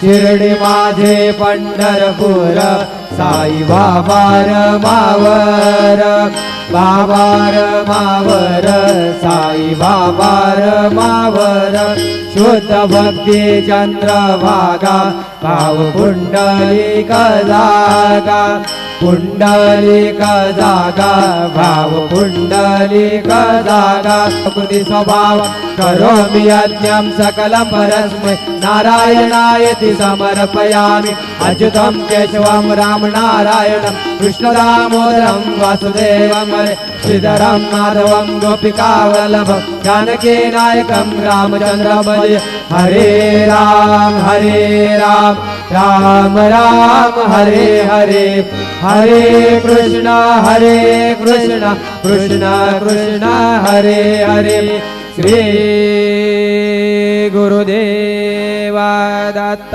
शिर्डी माझे पंढरपूर साई बाबा रमावर बाबार मावर साई बाबार मावर शुद्ध भक्ती चंद्रभागा भाव पुंडलिक जागा पुंडलिक जागा भाव पुंडलिक जागा कृती स्वभाव करोमि यज्ञं सकलं परस्मै नारायणायति समर्पयामि अच्युतं केशवं राम नारायणं कृष्णदामोदरं वासुदेवं श्रीधरं माधवं गोपिकावल्लभं जानकी नायकं रामचन्द्रं भजे हरे राम राम राम हरे हरे हरे कृष्ण कृष्ण कृष्ण हरे हरे श्री गुरुदेव दत्त।